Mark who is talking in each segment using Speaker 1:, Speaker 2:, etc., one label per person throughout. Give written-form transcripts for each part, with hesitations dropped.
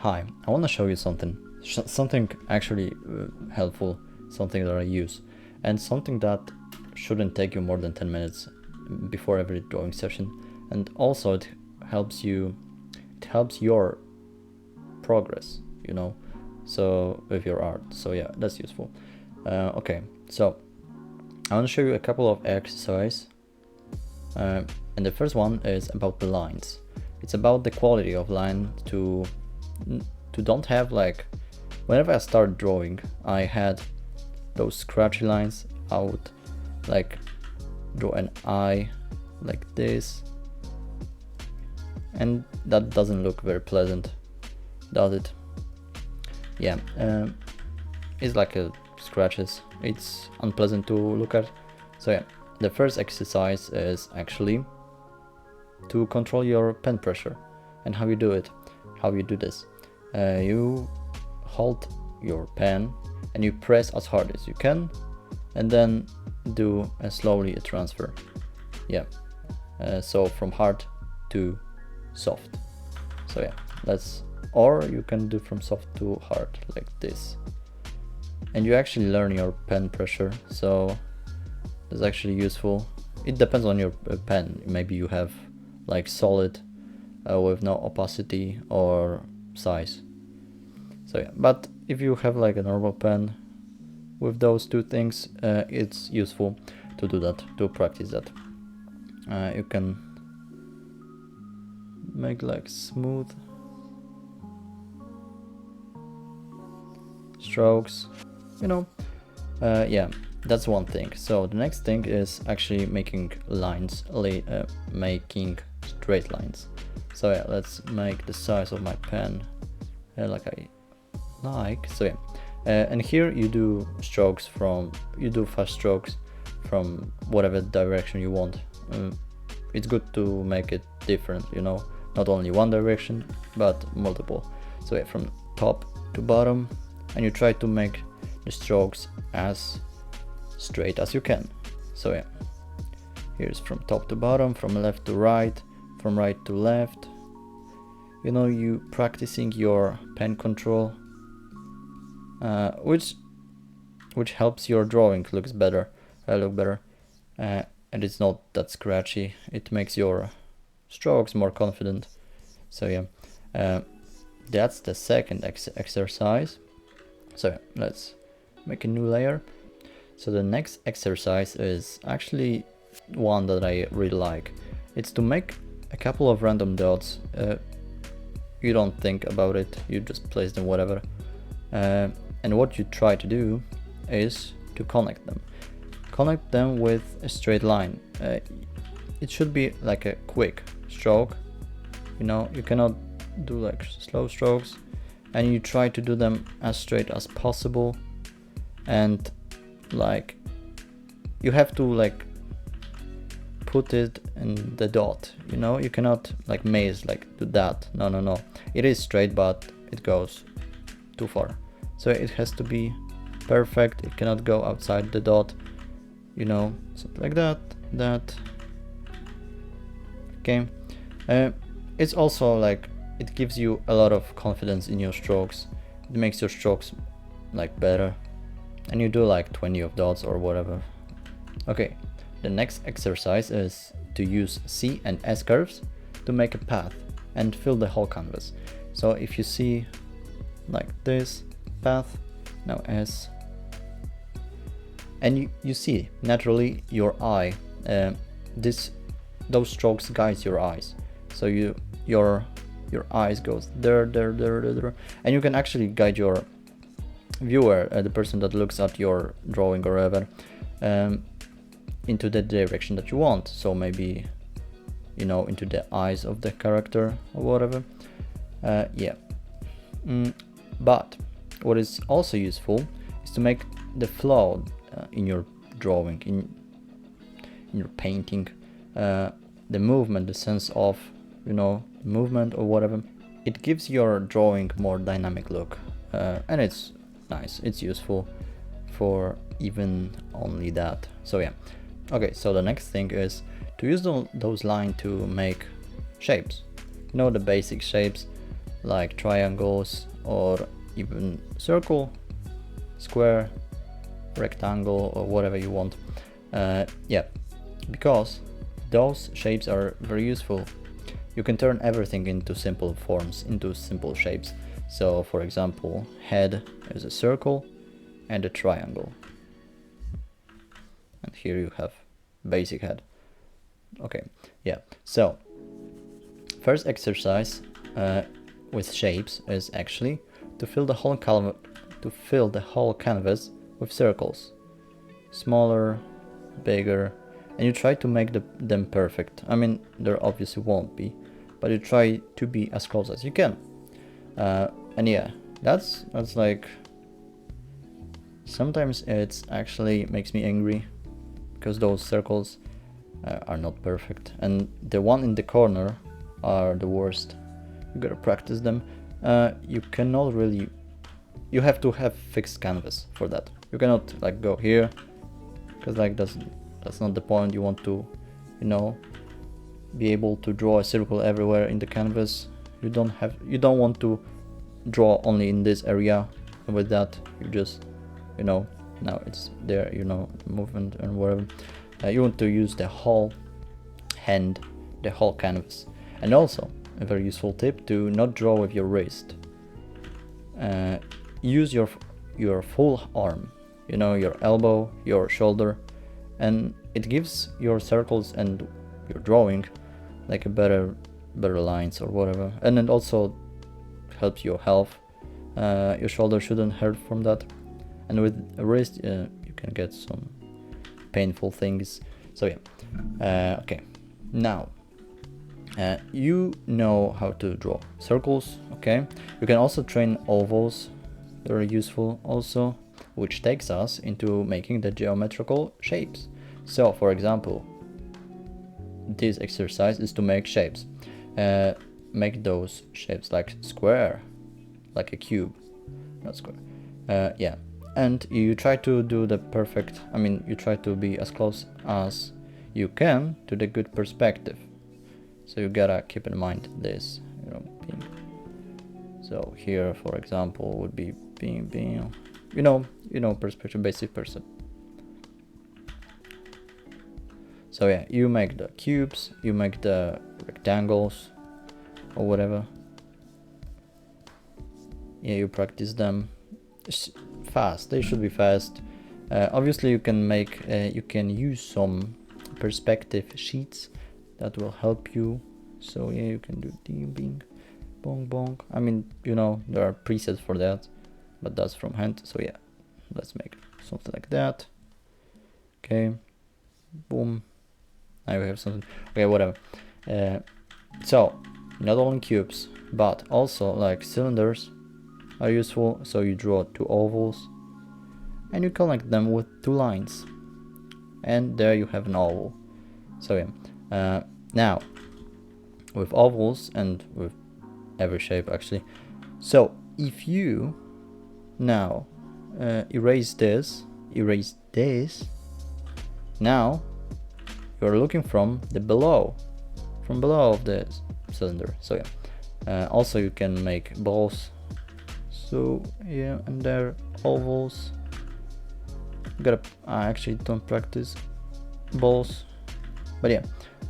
Speaker 1: hi, I want to show you something actually helpful, something that I use, and something that shouldn't take you more than 10 minutes before every drawing session. And also it helps your progress, so with your art. So yeah, that's useful. Okay, so I want to show you a couple of exercises. And the first one is about the lines. It's about the quality of line to don't have, like, whenever I start drawing, I had those scratchy lines. I would like draw an eye like this, and that doesn't look very pleasant, does it? Yeah, it's like scratches. It's unpleasant to look at. So yeah, the first exercise is actually to control your pen pressure. And how you do it, how you do this, you hold your pen and you press as hard as you can, and then do slowly a transfer. Yeah, so from hard to soft. So yeah, or you can do from soft to hard like this, and you actually learn your pen pressure. So that's actually useful. It depends on your pen. Maybe you have like solid with no opacity or size. So yeah, but if you have like a normal pen with those two things, it's useful to do that, to practice that. You can make like smooth strokes, yeah, that's one thing. So the next thing is actually making lines, making straight lines. So yeah, let's make the size of my pen like I like. So yeah, and here you do fast strokes from whatever direction you want. It's good to make it different, not only one direction but multiple. So yeah, from top to bottom, and you try to make the strokes as straight as you can. So yeah, here's from top to bottom, from left to right, from right to left. You practicing your pen control, which helps your drawing look better, and it's not that scratchy. It makes your strokes more confident. So yeah, that's the second exercise. So yeah, let's make a new layer. So the next exercise is actually one that I really like. It's to make a couple of random dots. You don't think about it, you just place them whatever. And what you try to do is to connect them with a straight line. It should be like a quick stroke, you cannot do like slow strokes, and you try to do them as straight as possible. And like you have to like put it in the dot, you cannot like maze like do that. No, it is straight but it goes too far, so it has to be perfect. It cannot go outside the dot, something like that. Okay, it's also like it gives you a lot of confidence in your strokes. It makes your strokes like better, and you do like 20 of dots or whatever. Okay, the next exercise is to use C and S curves to make a path and fill the whole canvas. So if you see like this path, now S, and you see naturally your eye, those strokes guides your eyes. So your eyes goes there, and you can actually guide your viewer, the person that looks at your drawing or whatever, into the direction that you want. So maybe into the eyes of the character or whatever. Yeah. But what is also useful is to make the flow in your drawing, in your painting, the movement, the sense of movement or whatever. It gives your drawing more dynamic look, and it's nice, it's useful for even only that. So yeah, okay, so the next thing is to use those lines to make shapes, the basic shapes, like triangles or even circle, square, rectangle, or whatever you want. Yeah, because those shapes are very useful. You can turn everything into simple forms, into simple shapes. So for example, head is a circle and a triangle, and here you have basic head. Okay, yeah, so first exercise with shapes is actually to fill the whole canvas with circles, smaller, bigger, and you try to make them perfect. I mean, there obviously won't be, but you try to be as close as you can. And yeah, that's like, sometimes it's actually makes me angry because those circles are not perfect, and the one in the corner are the worst. You gotta practice them. You cannot really, you have to have fixed canvas for that. You cannot like go here, because like that's not the point. You want to, you know, be able to draw a circle everywhere in the canvas. You don't want to draw only in this area, and with that you just, you know, now it's there, you know, movement and whatever. You want to use the whole hand, the whole canvas. And also a very useful tip, to not draw with your wrist. Use your full arm, you know, your elbow, your shoulder, and it gives your circles and your drawing like a better lines or whatever. And it also helps your health. Your shoulder shouldn't hurt from that, and with a wrist you can get some painful things. So yeah, okay, now you know how to draw circles. Okay, you can also train ovals, very useful also, which takes us into making the geometrical shapes. So for example, this exercise is to make shapes. Make those shapes like square, like a cube, not square. Yeah, and you try to do the perfect, I mean, you try to be as close as you can to the good perspective. So you gotta keep in mind this, you know, being. So here, for example, would be being, you know, perspective, basic person. So yeah, you make the cubes, you make the rectangles, or whatever. Yeah, you practice them fast. They should be fast. Obviously, you can make, you can use some perspective sheets that will help you. So yeah, you can do bing, bong bong. I mean, you know, there are presets for that, but that's from hand. So yeah, let's make something like that. Okay, boom. Now we have something. Okay, whatever. So not only cubes, but also like cylinders are useful. So you draw two ovals and you connect them with two lines, and there you have an oval. So yeah, now with ovals and with every shape actually. So if you now erase this, now you're looking from below of the cylinder. So yeah, also you can make balls. So yeah, and they're ovals. I actually don't practice balls, but yeah,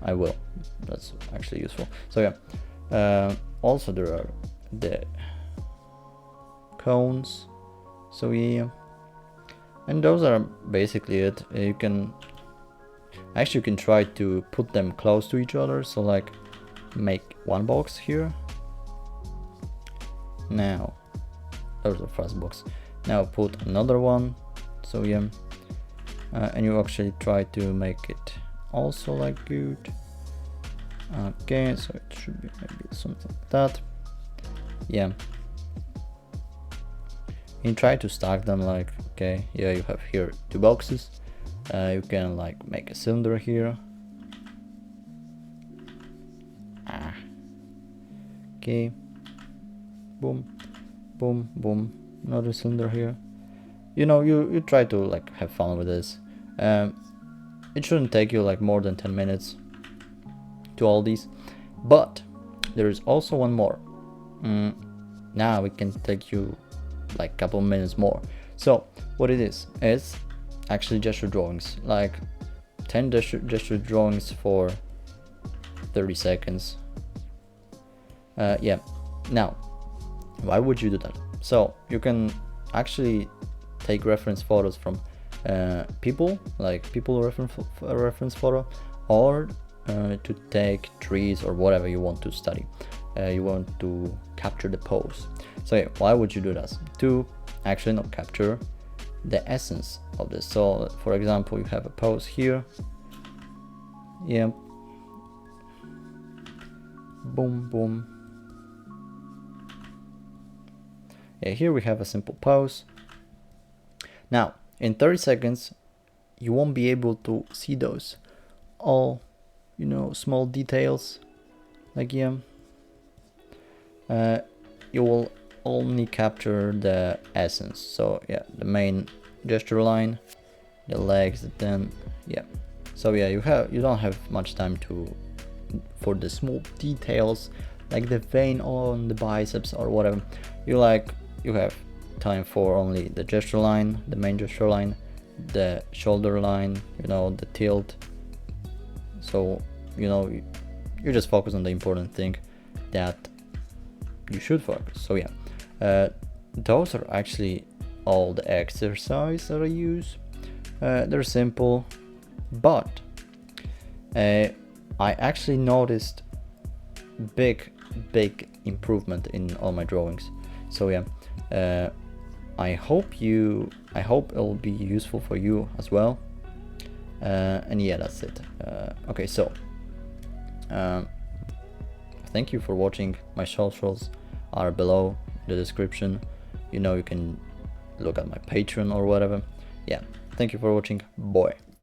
Speaker 1: I will. That's actually useful. So yeah, also there are the cones. So yeah, and those are basically it. You can try to put them close to each other. So like make one box here. Now there's a first box. Now put another one. So yeah, and you actually try to make it also like good. Okay, so it should be maybe something like that. Yeah, you try to stack them like, okay, yeah, you have here two boxes. You can like make a cylinder here. Okay, boom, boom, boom, another cylinder here. You know, you try to like have fun with this. It shouldn't take you like more than 10 minutes to all these, but there is also one more. Now it can take you like a couple minutes more. So what it is actually gesture drawings, like 10 gesture drawings for 30 seconds. Yeah. Now, why would you do that? So you can actually take reference photos from people, like people reference photo, or to take trees or whatever you want to study. You want to capture the pose. So yeah, why would you do that? To actually not capture the essence of this. So for example, you have a pose here. Yeah. Boom, boom. Yeah, here we have a simple pose. Now, in 30 seconds, you won't be able to see those all, small details. Like, yeah. You will only capture the essence. So yeah, the main gesture line, the legs, then yeah. So yeah, you don't have much time for the small details, like the vein on the biceps or whatever. You have time for only the gesture line, the main gesture line, the shoulder line, the tilt. So you just focus on the important thing that you should focus. So yeah, those are actually all the exercises that I use. They're simple, but I actually noticed big improvement in all my drawings. So yeah, I hope it'll be useful for you as well. And yeah, that's it. Okay, so thank you for watching. My socials are below the description. You can look at my Patreon or whatever. Yeah, thank you for watching. Bye.